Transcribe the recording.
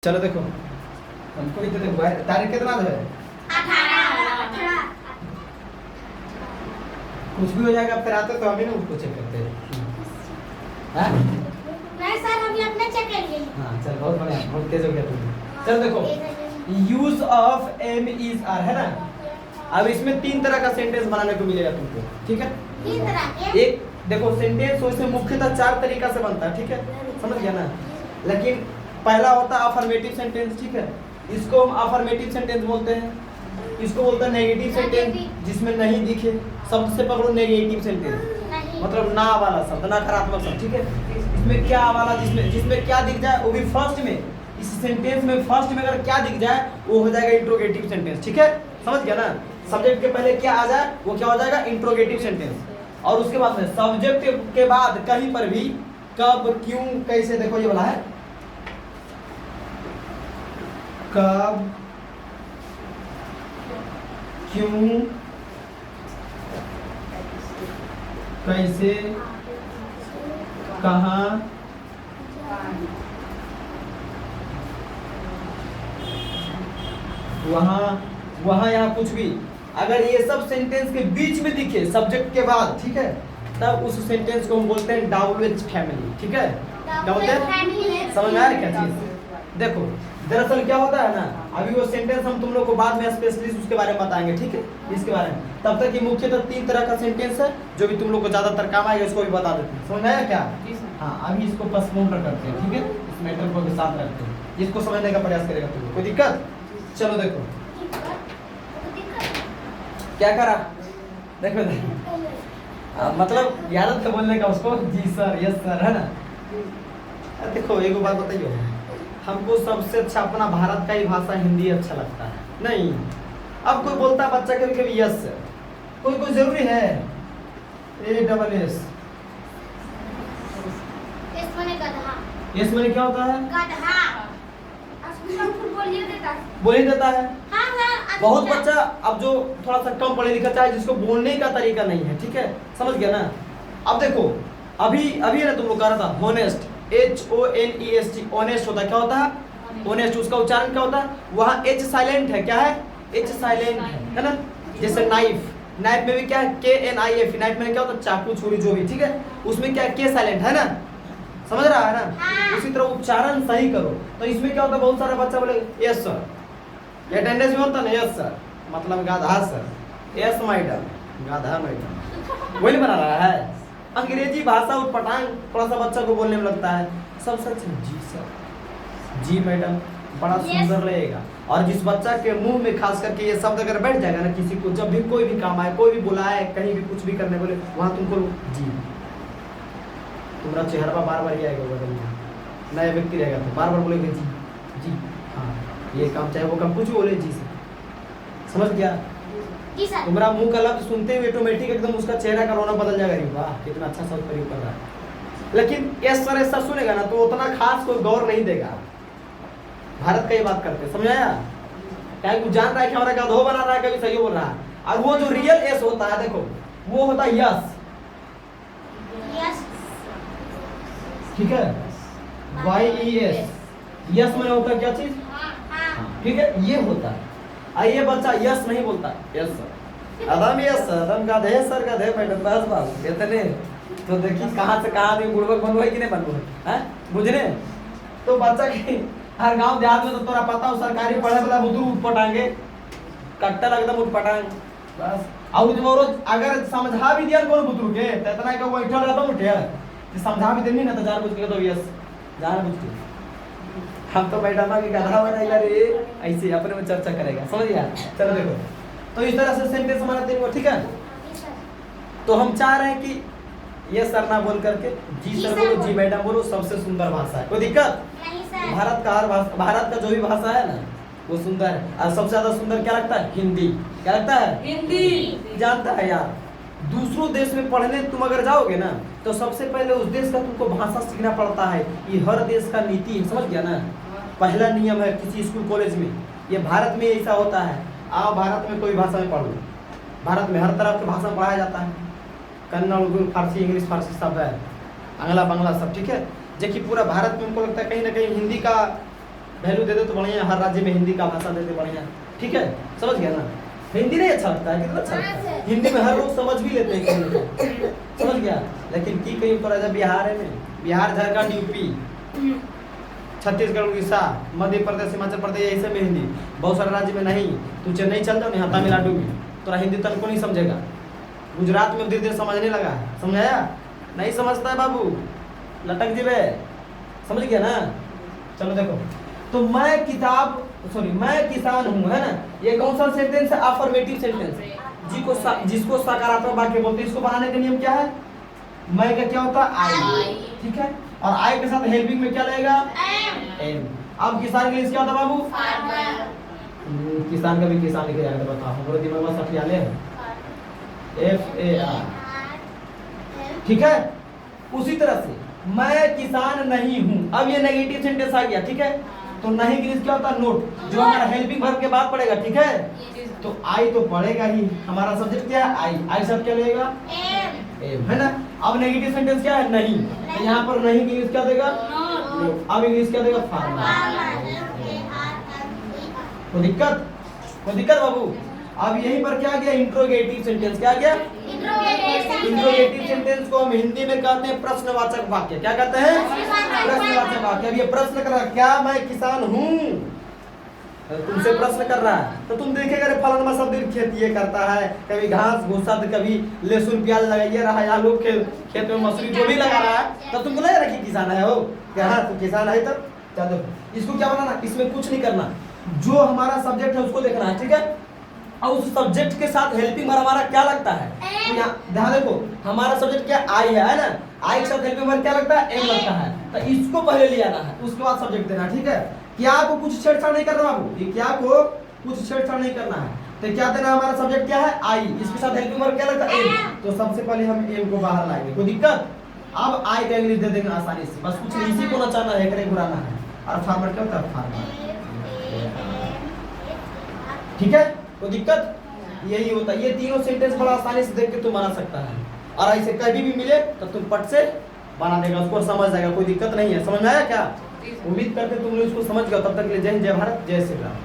चलो देखो हमको इतने देखो तारीख कितना है 18 कुछ भी हो जाएगा फिर आते तो हम ही ना उसको चेक करते हैं हाँ नहीं सर हम अपना चेक कर लिए हाँ चल बहुत बढ़िया बहुत तेज हो गया तुम। चल देखो use of M is R है ना। अब इसमें तीन तरह का सेंटेंस बनाने को मिलेगा तुमको, ठीक है। तीन तरह के एक देखो सेंटेंस उसमें मुख्यतः चार तरीका से बनता है, ठीक है, समझ गया ना। लेकिन पहला होता है अफर्मेटिव सेंटेंस, ठीक है, इसको हम अफर्मेटिव सेंटेंस बोलते हैं। इसको बोलते हैं नेगेटिव सेंटेंस जिसमें नहीं दिखे शब्द से पकड़ो नेगेटिव सेंटेंस, नहीं मतलब ना वाला शब्द, नकारात्मक शब्द, ठीक है। इसमें क्या वाला जिसमें क्या दिख जाए वो भी फर्स्ट में, इस सेंटेंस में फर्स्ट में अगर क्या दिख जाए वो हो जाएगा इंट्रोगेटिव सेंटेंस, ठीक है, समझ गया ना। सब्जेक्ट के पहले क्या आ जाए वो क्या हो जाएगा इंट्रोगेटिव सेंटेंस। और उसके बाद में सब्जेक्ट के बाद कहीं पर भी कब क्यों कैसे, देखो ये वाला है कब क्यों कैसे कहाँ वहाँ यहाँ कुछ भी अगर ये सब सेंटेंस के बीच में दिखे सब्जेक्ट के बाद, ठीक है, तब उस सेंटेंस को हम बोलते हैं डाउलेज फैमिली, ठीक है। क्या बोलते हैं, समझ में आ रहा है क्या चीज। देखो दरअसल क्या होता है ना, अभी वो सेंटेंस हम तुम लोग को बाद में स्पेशलिस्ट उसके बारे में बताएंगे, ठीक है, इसके बारे में। तब तक ये मुख्यतः तीन तरह का सेंटेंस है जो भी तुम लोग को ज्यादातर काम आएगा, इसको भी बता देते हैं, समझ में आया क्या। हाँ अभी इसको पोस्टपोन करते हैं, ठीक है, इस मैटर को भी साथ रखते हैं, इसको समझने का प्रयास करेगा तुम, कोई दिक्कत। चलो देखो क्या करा, देखो मतलब याद तो बोलने का उसको जी सर यस सर, है ना। देखो एक बात बताइए, हमको सबसे अच्छा अपना भारत का ही भाषा हिंदी अच्छा लगता है, नहीं। अब कोई बोलता है बच्चा कभी कभी यस सर, कोई जरूरी है ए डबल एस, इस माने गधा, यस मैंने क्या होता है गधा बोल ही देता है। हाँ हाँ बहुत बच्चा अब जो थोड़ा सा कम पढ़े लिखा चाहे जिसको बोलने का तरीका नहीं है, ठीक है, समझ गया ना। अब देखो अभी ना तुम लोग कह रहा था होनेस्ट, HONEST, ऑनेस्ट होता है, क्या होता है ऑनेस्ट, उसका उच्चारण क्या होता है, वहाँ H साइलेंट है, क्या है H साइलेंट है ना। जैसे नाइफ, नाइफ में भी क्या है KNIF, नाइफ में क्या होता है चाकू छुरी जो भी, ठीक है, उसमें क्या है K साइलेंट है ना, समझ रहा है ना। हाँ। उसी तरह उच्चारण सही करो तो इसमें क्या होता है, बहुत सारा बच्चा बोले यस सर, अटेंडेंस में होता ना यस सर मतलब गाधा सर, यस मैडम गाधा मैडम, वही बना रहा है। अंग्रेजी भाषा उटपटांग थोड़ा सा बच्चा को बोलने में लगता है, सब सच जी सर जी मैडम बड़ा सुंदर रहेगा। और जिस बच्चा के मुंह में खास करके ये शब्द अगर बैठ जाएगा ना, किसी को जब भी कोई भी काम आए, कोई भी बुलाए, कहीं भी कुछ भी करने बोले, वहां तुमको जी, तुम्हारा चेहरा बार बार ही आएगा बदल में, नया व्यक्ति रहेगा तो बार बार बोलेंगे जी जी हाँ ये काम चाहे वो काम, कुछ भी बोले जी से, समझ गया। जी सर। तुम्हारा मुंह का लफ्ज सुनते हुए ऑटोमेटिक एकदम उसका चेहरा का रौनक बदल जाएगा, वाह कितना अच्छा शब्द प्रयोग कर रहा है। लेकिन यस सर ऐसा सुनेगा ना तो उतना खास कोई गौर नहीं देगा। भारत का ये बात करते, समझाया क्या, कुछ जान रहा है कि हमारा गधो बना रहा है, कभी सही बोल रहा है। और वो जो रियल एस होता है देखो वो होता है यस, यस ठीक है, YES, यस में होता है क्या चीज, हाँ ठीक है, ये होता है। ये बच्चा यस नहीं बोलता, यस सर अदम यस सर अदम गधे सर गधे मैडम बस बस इतने, तो देखिए कहाँ से कहाँ आदमी बुड़बक बनवा है कि नहीं बनवा है, बुझने। तो बच्चा की हर गांव देहात में तो तोरा पता हो सरकारी पढ़े वाला बुद्धू उठ पटांगे कट्टा एकदम उठ पटांग बस। और जो रोज अगर समझा भी दिया कोनो बुद्धू के तो इतना का वो बैठल रहता उठे, जे समझा भी देनी ना तो जान बुझ के तो यस जान बुझ के हम तो मैडम के गधा बनाइला रे, ऐसे अपने में चर्चा करेगा, समझ गया। चलो देखो तो इस तरह से सेंटेंस हमारा तीन वो, ठीक है। तो हम चाह रहे हैं कि ये सर ना बोल करके जी सर बोलो, जी मैडम बोलो, सबसे सुंदर भाषा है, कोई दिक्कत नहीं सर। भारत का जो भी भाषा है ना वो सुंदर है। और सबसे ज्यादा सुंदर क्या लगता है, हिंदी, क्या लगता है हिंदी। जानता है यार, दूसरों देश में पढ़ने तुम अगर जाओगे ना तो सबसे पहले उस देश का तुमको भाषा सीखना पड़ता है, ये हर देश का नीति है, समझ गया ना। पहला नियम है किसी स्कूल कॉलेज में, ये भारत में ऐसा होता है। आओ भारत में कोई भाषा में पढ़ लो, भारत में हर तरह की भाषा पढ़ाया जाता है, कन्नड़ उर्दू फारसी इंग्लिश फारसी सब है, अंग्ला बंगला सब, ठीक है। जबकि पूरा भारत में हमको लगता है कहीं ना कहीं हिंदी का वैल्यू दे दे तो बढ़िया, हर राज्य में हिंदी का भाषा दे दे बढ़िया, ठीक है, समझ गया ना। हिंदी नहीं अच्छा लगता है, कितना अच्छा लगता है हिंदी में, हर लोग समझ भी लेते हैं कहीं, समझ गया। लेकिन की कहीं तो राजा बिहार है में, बिहार, झारखंड, यूपी, छत्तीसगढ़, उड़ीसा, मध्य प्रदेश, हिमाचल प्रदेश, यही सब में हिंदी, बहुत सारे राज्य में नहीं। तू चेन्नई चल जाओ यहाँ तमिलनाडु में, तोरा हिंदी तक को नहीं समझेगा। गुजरात में धीरे धीरे समझने लगा है, समझाया नहीं समझता है बाबू, लटक जीवे, समझ गया ना। चलो देखो, तो मैं किताब, सॉरी मैं किसान हूँ, है ना, ये कौन सा सेंटेंस है? अफर्मेटिव सेंटेंस, जिसको सकारात्मक वाक्य बोलते हैं। इसको बनाने का नियम क्या है? मैं का क्या होता है? आई, ठीक है, और आई के साथ हेल्पिंग में क्या लगेगा? एम। अब किसान के लिए क्या होता है बाबू? किसान का भी किसान लिखे जाएगा, बताओ हमारे दिमाग में सब याद है, FAR, ठीक है। उसी तरह से मैं किसान नहीं हूँ, अब ये नेगेटिव सेंटेंस आ गया, ठीक है। तो नहीं के लिए क्या होता है? नोट, जो हमारा हेल्पिंग वर्ब के बाद पड़ेगा, ठीक है। तो आई तो पड़ेगा ही, हमारा सब्जेक्ट क्या है? आई, आई सब क्या लगेगा? एम, है ना। अब नेगेटिव सेंटेंस क्या है? नहीं, तो यहाँ पर नहीं के लिए क्या देगा? नोट। अब इंग्लिश क्या देगा? फार्मर। कोई दिक्कत? कोई दिक्कत बाबू? अब यहीं पर क्या गया? इंट्रोगेटिव सेंटेंस, क्या गया? इंट्रोगेटिव सेंटेंस को हम हिंदी में कहते हैं प्रश्नवाचक वाक्य। क्या कहते हैं? प्रश्नवाचक वाक्य। अब ये प्रश्न कर रहा है, क्या मैं किसान हूँ? तुमसे प्रश्न कर रहा है, तो तुम देखेगा रे फलाना सब दिन खेती ये करता है, कभी घास भूसा, कभी लहसुन प्याज लगाइए रहा है, यहाँ लोग खेत में मसूरी जो भी लगा रहा है, तब तुमको लग रहा है कि किसान है हो क्या? हाँ, तो किसान है। तब चलो इसको क्या बनाना, इसमें कुछ नहीं करना, जो हमारा सब्जेक्ट है उसको देखना है, ठीक है। और उस सब्जेक्ट के साथ हेल्पिंग वर्ब हमारा क्या लगता है? तो यहाँ ध्यान देखो, हमारा सब्जेक्ट क्या? आई है ना, आई के साथ हेल्पिंग वर्ब क्या लगता है? एम लगता है। तो इसको पहले ले आना है, उसके बाद सब्जेक्ट देना, ठीक है। क्या को कुछ छेड़छाड़ नहीं करना बाबू, ये क्या को कुछ छेड़छाड़ नहीं करना है। तो क्या देना, हमारा सब्जेक्ट क्या है? आई, इसके साथ हेल्पिंग वर्ब क्या लगता है? एम। तो सबसे पहले हम एम को बाहर लाएंगे, कोई दिक्कत? अब आई का इंग्लिश दे देंगे आसानी से, बस कुछ इसी को नचाना है, करे घुराना है। और फार्मर क्या होता है? फार्मर, ठीक है, कोई दिक्कत? यही होता है। ये तीनों सेंटेंस बड़ा आसानी से देख के तुम बना सकता है, और ऐसे कभी भी मिले तो तुम पट से बना देगा, उसको समझ जाएगा, कोई दिक्कत नहीं है। समझ में आया क्या? उम्मीद करते तुम लोग इसको समझ गए। तब तक के लिए जय हिंद, जय भारत, जय श्री राम।